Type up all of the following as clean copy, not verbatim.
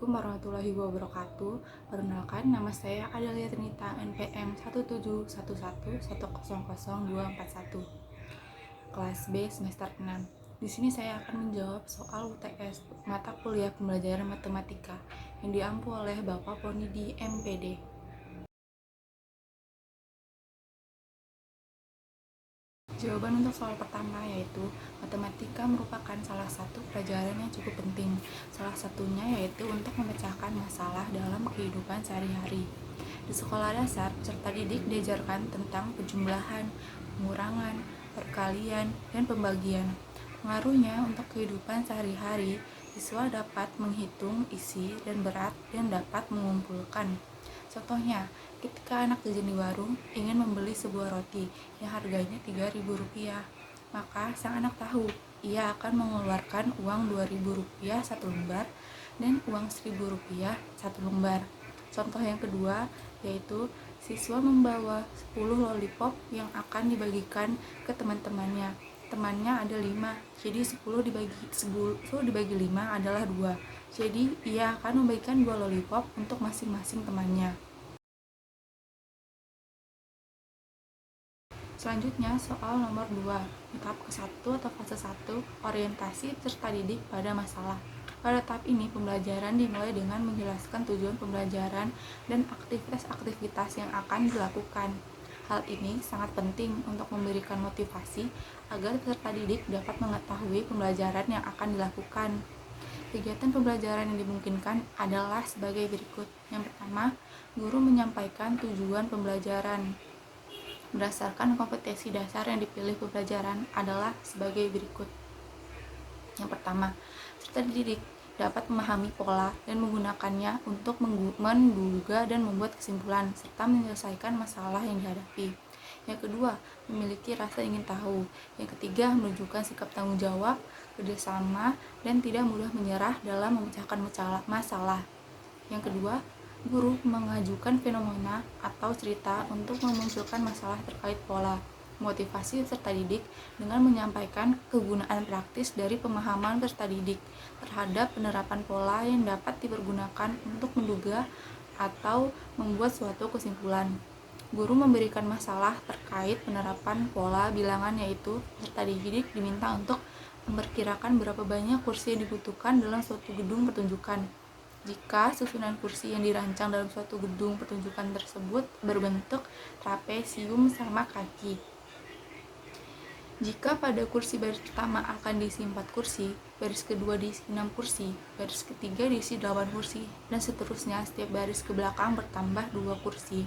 Assalamualaikum warahmatullahi wabarakatuh. Perkenalkan, nama saya Adalia Trinita, NPM 17111000241, kelas B semester 6. Di sini saya akan menjawab soal UTS mata kuliah pembelajaran matematika yang diampu oleh Bapak Poni di MPD. Jawaban untuk soal pertama yaitu matematika merupakan salah satu pelajaran yang cukup penting. Salah satunya yaitu untuk memecahkan masalah dalam kehidupan sehari-hari. Di sekolah dasar, peserta didik diajarkan tentang penjumlahan, pengurangan, perkalian, dan pembagian. Pengaruhnya untuk kehidupan sehari-hari, siswa dapat menghitung isi dan berat dan dapat mengumpulkan. Contohnya, ketika anak jajan di warung ingin membeli sebuah roti yang harganya Rp3.000, maka sang anak tahu ia akan mengeluarkan uang Rp2.000 satu lembar dan uang Rp1.000 satu lembar. Contoh yang kedua yaitu siswa membawa 10 lollipop yang akan dibagikan ke teman-temannya. Temannya ada 5, jadi 10 dibagi 5 adalah 2. Jadi ia akan membagikan 2 lollipop untuk masing-masing temannya. Selanjutnya soal nomor 2, tahap ke-1 atau fase 1, orientasi peserta didik pada masalah. Pada tahap ini, pembelajaran dimulai dengan menjelaskan tujuan pembelajaran dan aktivitas-aktivitas yang akan dilakukan. Hal ini sangat penting untuk memberikan motivasi agar peserta didik dapat mengetahui pembelajaran yang akan dilakukan. Kegiatan pembelajaran yang dimungkinkan adalah sebagai berikut. Yang pertama, guru menyampaikan tujuan pembelajaran berdasarkan kompetensi dasar yang dipilih pembelajaran adalah sebagai berikut. Yang pertama, peserta didik dapat memahami pola dan menggunakannya untuk menduga dan membuat kesimpulan serta menyelesaikan masalah yang dihadapi. Yang kedua, memiliki rasa ingin tahu. Yang ketiga, menunjukkan sikap tanggung jawab, kerjasama, dan tidak mudah menyerah dalam memecahkan masalah. Yang kedua, guru mengajukan fenomena atau cerita untuk memunculkan masalah terkait pola. Motivasi peserta didik dengan menyampaikan kegunaan praktis dari pemahaman peserta didik terhadap penerapan pola yang dapat dipergunakan untuk menduga atau membuat suatu kesimpulan. Guru memberikan masalah terkait penerapan pola bilangan, yaitu peserta didik diminta untuk memperkirakan berapa banyak kursi yang dibutuhkan dalam suatu gedung pertunjukan. Jika susunan kursi yang dirancang dalam suatu gedung pertunjukan tersebut berbentuk trapesium sama kaki. Jika pada kursi baris pertama akan diisi 4 kursi, baris kedua diisi 6 kursi, baris ketiga diisi 8 kursi, dan seterusnya setiap baris ke belakang bertambah 2 kursi.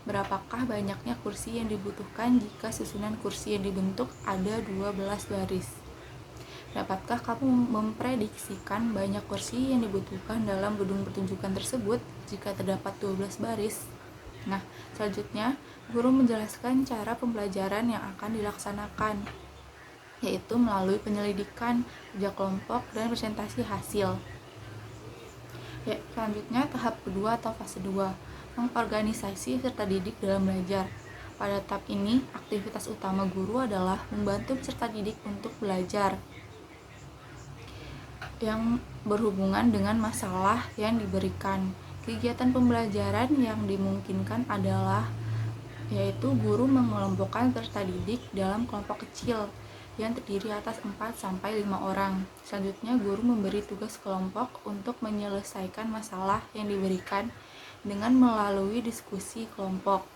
Berapakah banyaknya kursi yang dibutuhkan jika susunan kursi yang dibentuk ada 12 baris? Dapatkah kamu memprediksikan banyak kursi yang dibutuhkan dalam gedung pertunjukan tersebut jika terdapat 12 baris? Nah, selanjutnya, guru menjelaskan cara pembelajaran yang akan dilaksanakan, yaitu melalui penyelidikan, kerja kelompok, dan presentasi hasil. Ya, selanjutnya, tahap kedua atau fase 2, mengorganisasi peserta didik dalam belajar. Pada tahap ini, aktivitas utama guru adalah membantu peserta didik untuk belajar yang berhubungan dengan masalah yang diberikan. Kegiatan pembelajaran yang dimungkinkan adalah yaitu guru mengelompokkan peserta didik dalam kelompok kecil yang terdiri atas 4-5 orang. Selanjutnya, guru memberi tugas kelompok untuk menyelesaikan masalah yang diberikan dengan melalui diskusi kelompok.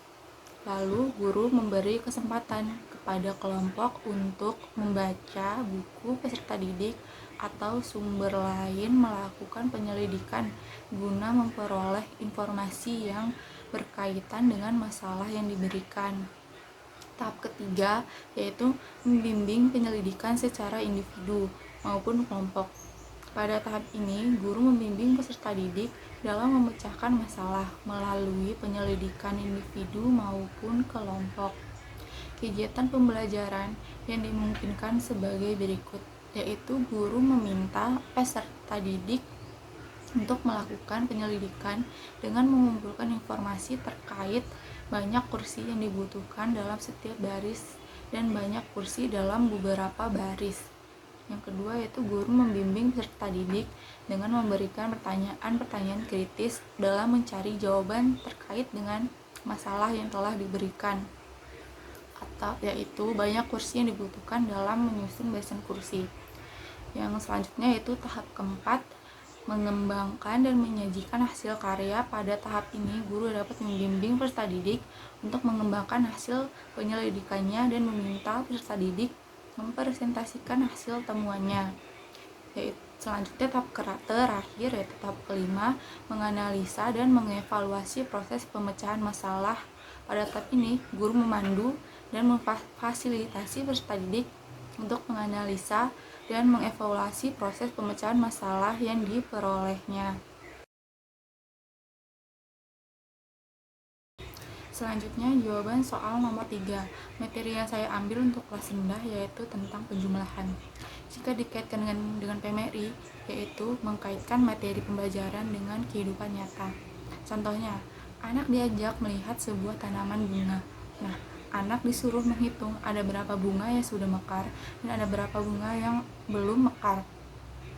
Lalu, guru memberi kesempatan kepada kelompok untuk membaca buku peserta didik atau sumber lain melakukan penyelidikan guna memperoleh informasi yang berkaitan dengan masalah yang diberikan. Tahap ketiga yaitu membimbing penyelidikan secara individu maupun kelompok. Pada tahap ini, guru membimbing peserta didik dalam memecahkan masalah melalui penyelidikan individu maupun kelompok. Kegiatan pembelajaran yang dimungkinkan sebagai berikut, yaitu guru meminta peserta didik untuk melakukan penyelidikan dengan mengumpulkan informasi terkait banyak kursi yang dibutuhkan dalam setiap baris dan banyak kursi dalam beberapa baris. Yang kedua yaitu guru membimbing peserta didik dengan memberikan pertanyaan-pertanyaan kritis dalam mencari jawaban terkait dengan masalah yang telah diberikan. Atau yaitu banyak kursi yang dibutuhkan dalam menyusun barisan kursi. Yang selanjutnya yaitu tahap keempat, mengembangkan dan menyajikan hasil karya. Pada tahap ini, guru dapat membimbing peserta didik untuk mengembangkan hasil penyelidikannya dan meminta peserta didik mempresentasikan hasil temuannya. Selanjutnya tahap terakhir yaitu tahap kelima, menganalisa dan mengevaluasi proses pemecahan masalah. Pada tahap ini, guru memandu dan memfasilitasi peserta didik untuk menganalisa dan mengevaluasi proses pemecahan masalah yang diperolehnya. Selanjutnya jawaban soal nomor 3. Materi yang saya ambil untuk kelas rendah yaitu tentang penjumlahan. Jika dikaitkan dengan PMRI, yaitu mengkaitkan materi pembelajaran dengan kehidupan nyata. Contohnya, anak diajak melihat sebuah tanaman bunga. Nah, anak disuruh menghitung ada berapa bunga yang sudah mekar dan ada berapa bunga yang belum mekar.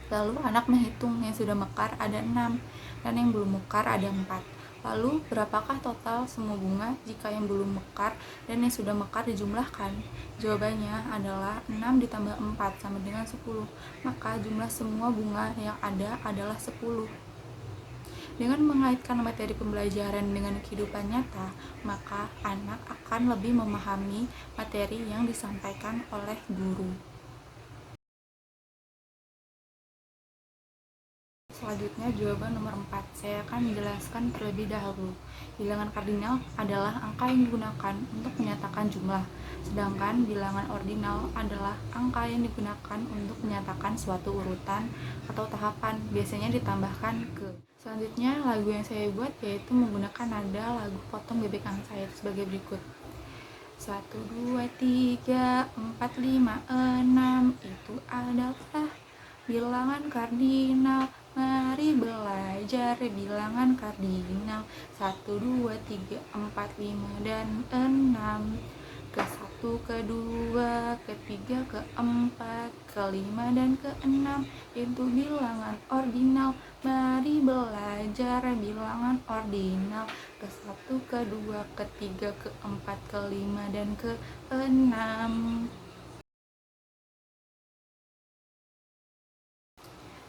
Lalu anak menghitung yang sudah mekar ada 6 dan yang belum mekar ada 4. Lalu berapakah total semua bunga jika yang belum mekar dan yang sudah mekar dijumlahkan? Jawabannya adalah 6 ditambah 4 sama dengan 10. Maka jumlah semua bunga yang ada adalah 10. Dengan mengaitkan materi pembelajaran dengan kehidupan nyata, maka anak akan lebih memahami materi yang disampaikan oleh guru. Selanjutnya jawaban nomor 4. Saya akan menjelaskan terlebih dahulu. Bilangan kardinal adalah angka yang digunakan untuk menyatakan jumlah, sedangkan bilangan ordinal adalah angka yang digunakan untuk menyatakan suatu urutan atau tahapan, biasanya ditambahkan ke. Selanjutnya lagu yang saya buat yaitu menggunakan nada lagu potong bebek angsa yaitu sebagai berikut. 1, 2, 3, 4, 5, 6 itu adalah bilangan kardinal. Mari belajar bilangan kardinal. 1, 2, 3, 4, 5, dan 6. Ke 1, ke 2, ke 3, ke 4, ke 5, dan ke 6 itu bilangan ordinal. Mari belajar bilangan ordinal. Ke 1, ke 2, ke 3, ke 4, ke 5, dan ke 6.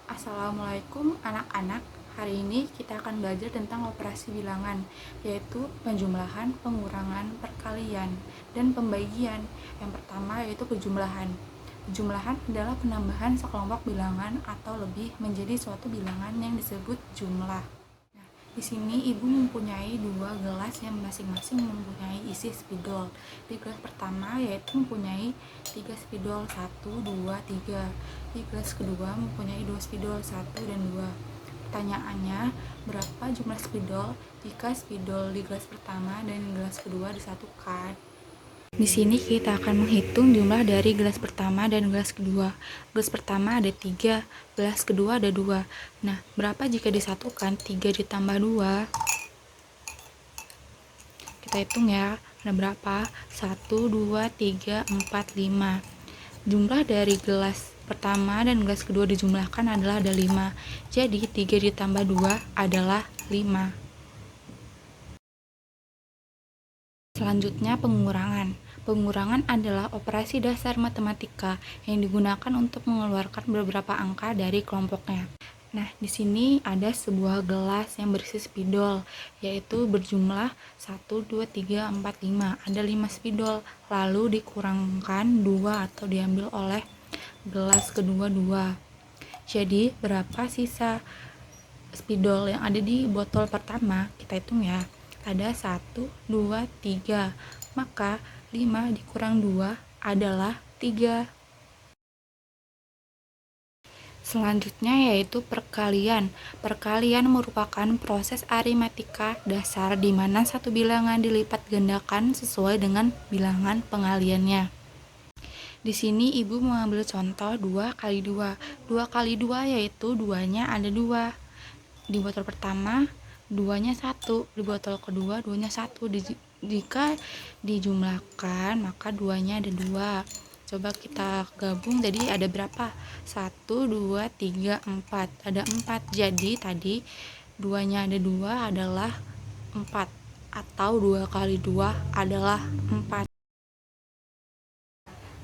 Assalamualaikum anak-anak. Hari ini kita akan belajar tentang operasi bilangan, yaitu penjumlahan, pengurangan, perkalian, dan pembagian. Yang pertama yaitu penjumlahan. Penjumlahan adalah penambahan sekelompok bilangan atau lebih menjadi suatu bilangan yang disebut jumlah. Di sini ibu mempunyai 2 gelas yang masing-masing mempunyai isi spidol. Di gelas pertama yaitu mempunyai 3 spidol, 1, 2, 3. Di gelas kedua mempunyai 2 spidol, 1 dan 2. Pertanyaannya, berapa jumlah spidol jika spidol di gelas pertama dan di gelas kedua disatukan? Di sini kita akan menghitung jumlah dari gelas pertama dan gelas kedua. Gelas pertama ada 3, gelas kedua ada 2. Nah, berapa jika disatukan? 3 ditambah 2. Kita hitung ya, ada berapa? 1, 2, 3, 4, 5. Jumlah dari gelas pertama dan gelas kedua dijumlahkan adalah ada 5. Jadi 3 ditambah 2 adalah 5. Selanjutnya pengurangan. Pengurangan adalah operasi dasar matematika yang digunakan untuk mengeluarkan beberapa angka dari kelompoknya. Nah, di sini ada sebuah gelas yang berisi spidol, yaitu berjumlah 1, 2, 3, 4, 5. Ada 5 spidol, lalu dikurangkan 2 atau diambil oleh gelas kedua 2. Jadi, berapa sisa spidol yang ada di botol pertama? Kita hitung ya. Ada 1, 2, 3. Maka 5 dikurang 2 adalah 3. Selanjutnya yaitu perkalian. Perkalian merupakan proses aritmatika dasar di mana satu bilangan dilipat gandakan sesuai dengan bilangan pengaliannya. Di sini ibu mengambil contoh 2 kali 2. 2 kali 2 yaitu 2-nya ada 2. Di botol pertama 2-nya 1, di botol kedua 2-nya 1. Jika dijumlahkan maka 2-nya ada 2. Coba kita gabung, jadi ada berapa? 1, 2, 3, 4. Ada 4. Jadi tadi 2-nya ada 2 adalah 4. Atau 2 kali 2 adalah 4.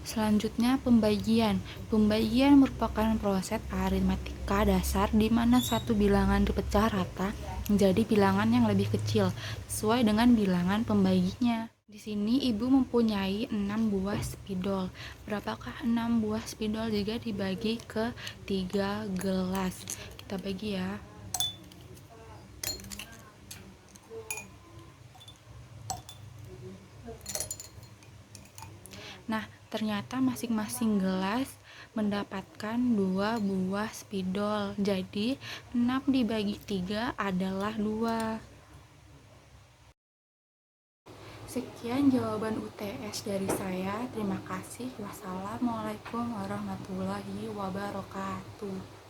Selanjutnya pembagian. Pembagian merupakan proses aritmatika dasar di mana satu bilangan dipecah rata menjadi bilangan yang lebih kecil sesuai dengan bilangan pembaginya. Di sini ibu mempunyai 6 buah spidol. Berapakah 6 buah spidol jika dibagi ke 3 gelas? Kita bagi ya. Nah, ternyata masing-masing gelas mendapatkan 2 buah spidol. Jadi 6 dibagi 3 adalah 2. Sekian jawaban UTS dari saya. Terima kasih. Wassalamualaikum warahmatullahi wabarakatuh.